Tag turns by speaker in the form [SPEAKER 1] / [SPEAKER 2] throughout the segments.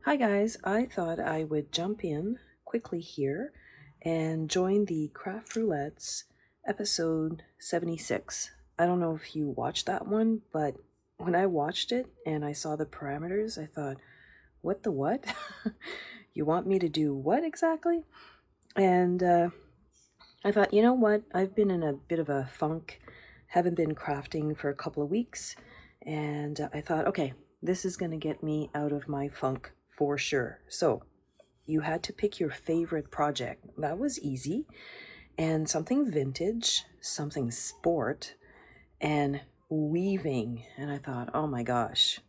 [SPEAKER 1] Hi guys, I thought I would jump in quickly here and join the Craft Roulette's episode 76. I don't know if you watched that one, but when I watched it and I saw the parameters, I thought, what the what? You want me to do what exactly? And I thought, you know what? I've been in a bit of a funk, haven't been crafting for a couple of weeks, and I thought, okay, this is going to get me out of my funk for sure. So you had to pick your favorite project. That was easy. And something vintage, something sport, and weaving. And I thought, oh my gosh,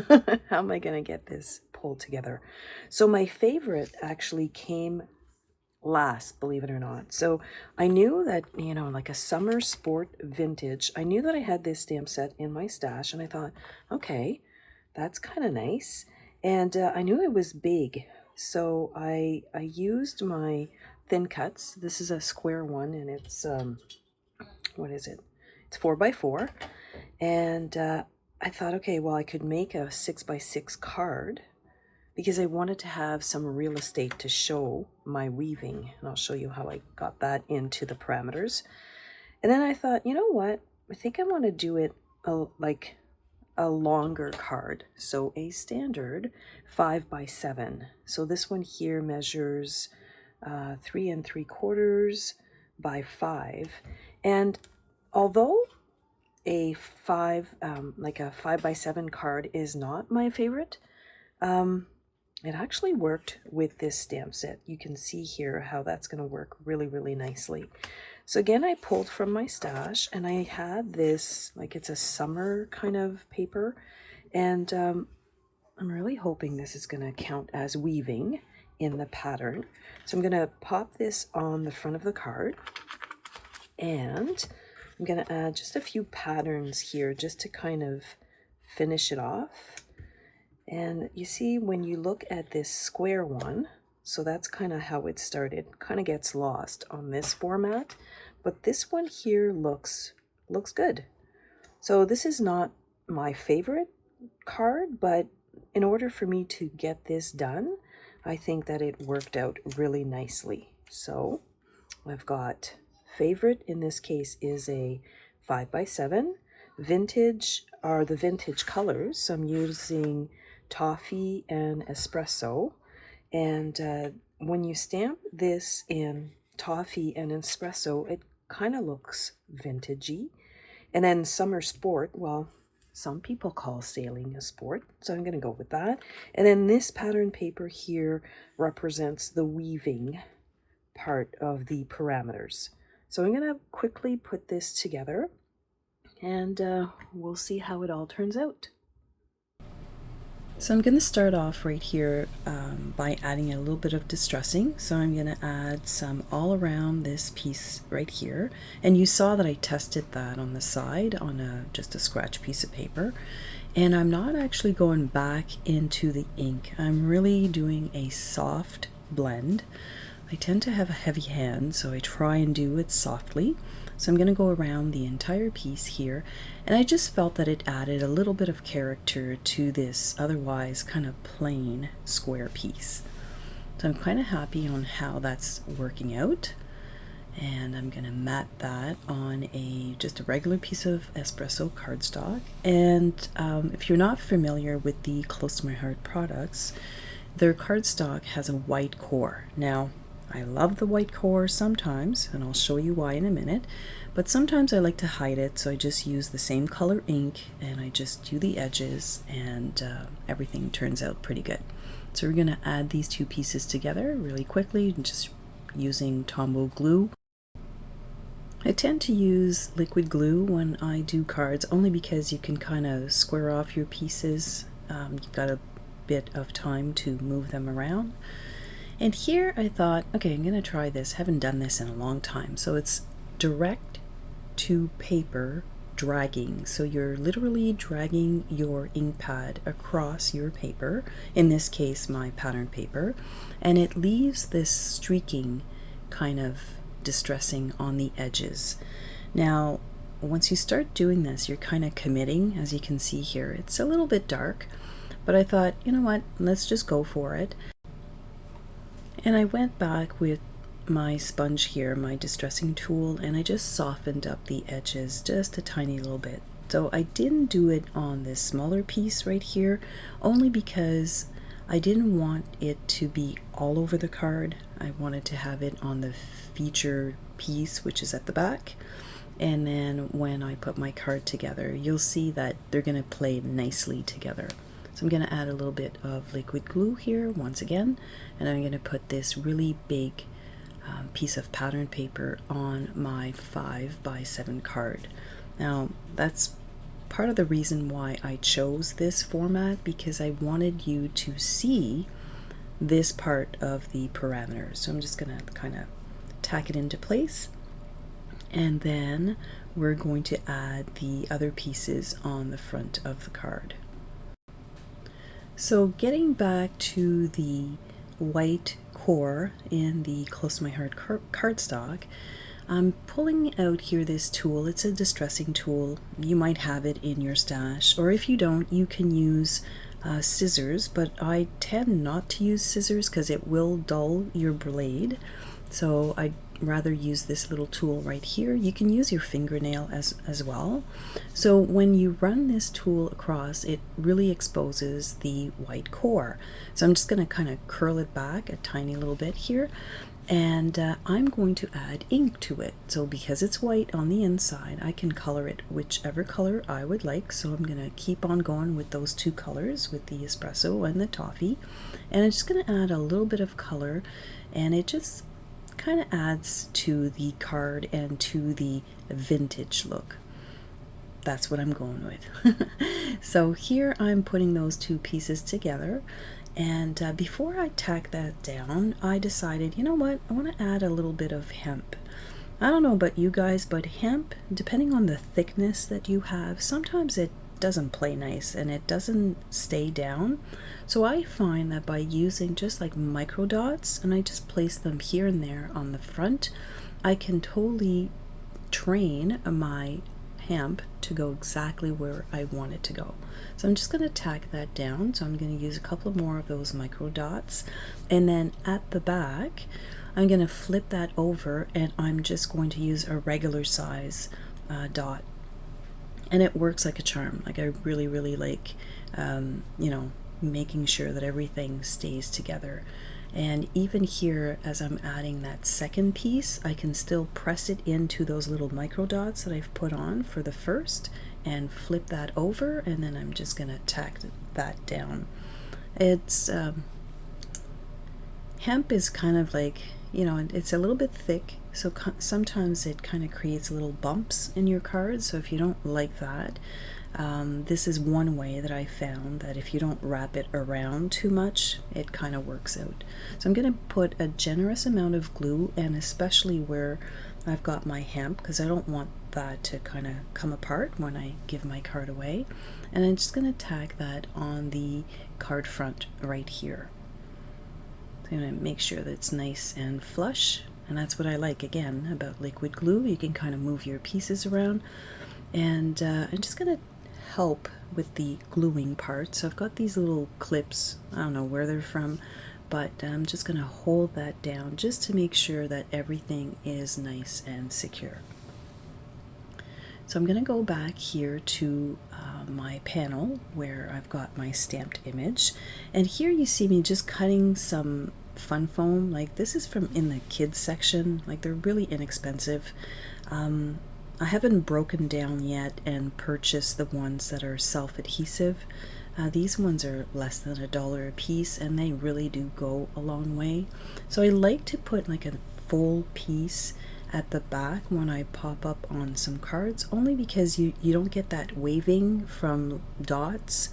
[SPEAKER 1] how am I going to get this pulled together? So my favorite actually came last, believe it or not. So I knew that, like a summer sport vintage, I knew that I had this stamp set in my stash, and I thought, okay, that's kind of nice. And I knew it was big, so I used my thin cuts. This is a square one, and it's what is it? It's 4x4, and I thought, okay, well, I could make a 6x6 card because I wanted to have some real estate to show my weaving, and I'll show you how I got that into the parameters. And then I thought, you know what? I think I want to do it like a longer card, so a standard 5x7. So this one here measures 3 3/4 by 5, and although a 5x7 card is not my favorite, it actually worked with this stamp set. You can see here how that's going to work really, really nicely. So again, I pulled from my stash, and I had this, like, it's a summer kind of paper, and I'm really hoping this is going to count as weaving in the pattern. So I'm going to pop this on the front of the card, and I'm going to add just a few patterns here just to kind of finish it off. And you see, when you look at this square one, so that's kind of how it started, kind of gets lost on this format, but this one here looks good. So this is not my favorite card, but in order for me to get this done, I think that it worked out really nicely. So I've got favorite in this case is a 5x7. Vintage are the vintage colors, so I'm using toffee and espresso, and when you stamp this in toffee and espresso, it kind of looks vintagey. And then summer sport, well, some people call sailing a sport, so I'm going to go with that. And then this pattern paper here represents the weaving part of the parameters. So I'm going to quickly put this together, and we'll see how it all turns out. So I'm going to start off right here by adding a little bit of distressing. So I'm going to add some all around this piece right here. And you saw that I tested that on the side on just a scratch piece of paper. And I'm not actually going back into the ink. I'm really doing a soft blend. I tend to have a heavy hand, so I try and do it softly. So I'm going to go around the entire piece here, and I just felt that it added a little bit of character to this otherwise kind of plain square piece. So I'm kind of happy on how that's working out, and I'm going to mat that on just a regular piece of espresso cardstock. And if you're not familiar with the Close to My Heart products, their cardstock has a white core. Now, I love the white core sometimes, and I'll show you why in a minute, but sometimes I like to hide it, so I just use the same color ink and I just do the edges, and everything turns out pretty good. So we're going to add these two pieces together really quickly, just using Tombow glue. I tend to use liquid glue when I do cards, only because you can kind of square off your pieces. You've got a bit of time to move them around. And here I thought, okay, I'm going to try this. Haven't done this in a long time. So it's direct to paper dragging. So you're literally dragging your ink pad across your paper, in this case my pattern paper, and it leaves this streaking kind of distressing on the edges. Now, once you start doing this, you're kind of committing, as you can see here. It's a little bit dark, but I thought, you know what, let's just go for it. And I went back with my sponge here, my distressing tool, and I just softened up the edges just a tiny little bit. So I didn't do it on this smaller piece right here, only because I didn't want it to be all over the card. I wanted to have it on the feature piece, which is at the back. And then when I put my card together, you'll see that they're going to play nicely together. So I'm going to add a little bit of liquid glue here once again, and I'm going to put this really big piece of pattern paper on my 5x7 card. Now that's part of the reason why I chose this format, because I wanted you to see this part of the parameters. So I'm just going to kind of tack it into place, and then we're going to add the other pieces on the front of the card. So getting back to the white core in the Close to My Heart cardstock, I'm pulling out here this tool. It's a distressing tool. You might have it in your stash, or if you don't, you can use scissors, but I tend not to use scissors because it will dull your blade. So I'd rather use this little tool right here. You can use your fingernail as well. So when you run this tool across, it really exposes the white core. So I'm just going to kind of curl it back a tiny little bit here, and I'm going to add ink to it. So because it's white on the inside, I can color it whichever color I would like. So I'm going to keep on going with those two colors, with the espresso and the toffee, and I'm just going to add a little bit of color, and it just kind of adds to the card and to the vintage look. That's what I'm going with. So here I'm putting those two pieces together, and before I tack that down, I decided, you know what, I want to add a little bit of hemp. I don't know about you guys, but hemp, depending on the thickness that you have, sometimes it doesn't play nice and it doesn't stay down. So I find that by using just like micro dots, and I just place them here and there on the front, I can totally train my hemp to go exactly where I want it to go. So I'm just going to tack that down. So I'm going to use a couple more of those micro dots, and then at the back I'm going to flip that over, and I'm just going to use a regular size dot, and it works like a charm. Like I really like you know, making sure that everything stays together. And even here, as I'm adding that second piece, I can still press it into those little micro dots that I've put on for the first, and flip that over, and then I'm just going to tack that down. It's hemp is kind of like, you know, it's a little bit thick, so sometimes it kind of creates little bumps in your cards. So if you don't like that, this is one way that I found that if you don't wrap it around too much, it kind of works out. So I'm going to put a generous amount of glue, and especially where I've got my hemp, because I don't want that to kind of come apart when I give my card away. And I'm just going to tack that on the card front right here. So I'm going to make sure that it's nice and flush, and that's what I like again about liquid glue. You can kind of move your pieces around, and I'm just going to help with the gluing part. So I've got these little clips, I don't know where they're from, but I'm just going to hold that down just to make sure that everything is nice and secure. So I'm going to go back here to my panel where I've got my stamped image, and here you see me just cutting some fun foam. Like this is from in the kids section, like they're really inexpensive. I haven't broken down yet and purchased the ones that are self-adhesive. These ones are less than $1 a piece, and they really do go a long way. So I like to put like a full piece at the back when I pop up on some cards, only because you don't get that waving from dots,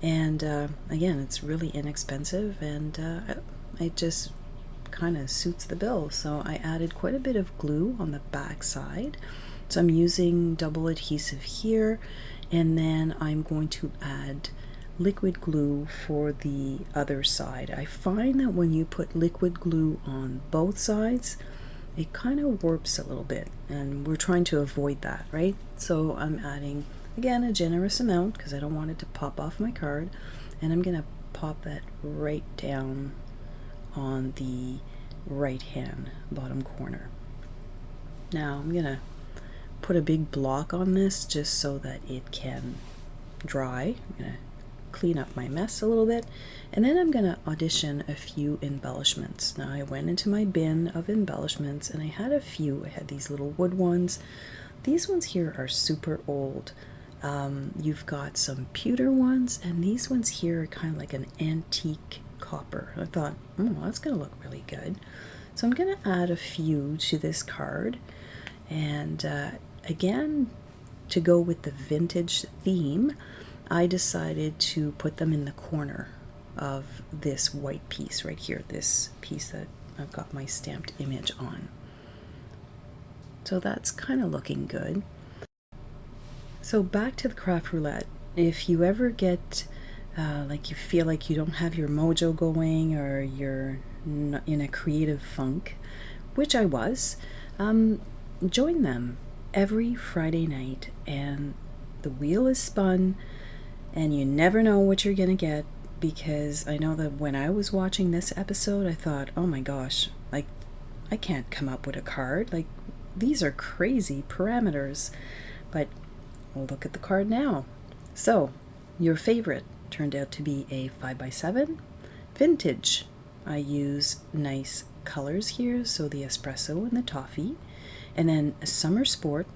[SPEAKER 1] and again, it's really inexpensive, and it just kind of suits the bill. So I added quite a bit of glue on the back side. So I'm using double adhesive here, and then I'm going to add liquid glue for the other side. I find that when you put liquid glue on both sides, it kind of warps a little bit, and we're trying to avoid that, right? So I'm adding, again, a generous amount because I don't want it to pop off my card,
[SPEAKER 2] and I'm gonna pop that right down on the right hand bottom corner. Now I'm gonna put a big block on this just so that it can dry. I'm gonna clean up my mess a little bit, and then I'm gonna audition a few embellishments. Now I went into my bin of embellishments and I had a few. I had these little wood ones. These ones here are super old. You've got some pewter ones, and these ones here are kind of like an antique copper. I thought, that's gonna look really good. So I'm gonna add a few to this card, and again, to go with the vintage theme, I decided to put them in the corner of this white piece right here, this piece that I've got my stamped image on. So that's kind of looking good. So back to the craft roulette. If you ever get like you feel like you don't have your mojo going, or you're in a creative funk, which I was, join them every Friday night, and the wheel is spun and you never know what you're gonna get, because I know that when I was watching this episode I thought, oh my gosh, like I can't come up with a card, like these are crazy parameters, but look at the card now. So your favorite turned out to be a 5x7 vintage. I use nice colors here, so the espresso and the toffee, and then a summer sport.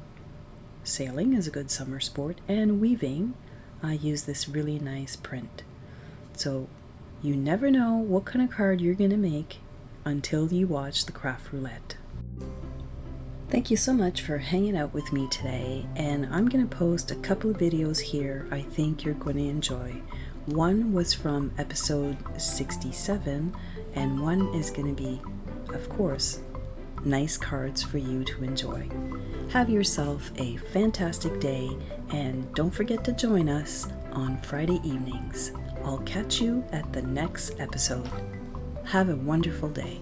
[SPEAKER 2] Sailing is a good summer sport, and weaving, I use this really nice print. So you never know what kind of card you're gonna make until you watch the craft roulette. Thank you so much for hanging out with me today, and I'm going to post a couple of videos here I think you're going to enjoy. One was from episode 67, and one is going to be, of course, nice cards for you to enjoy. Have yourself a fantastic day, and don't forget to join us on Friday evenings. I'll catch you at the next episode. Have a wonderful day.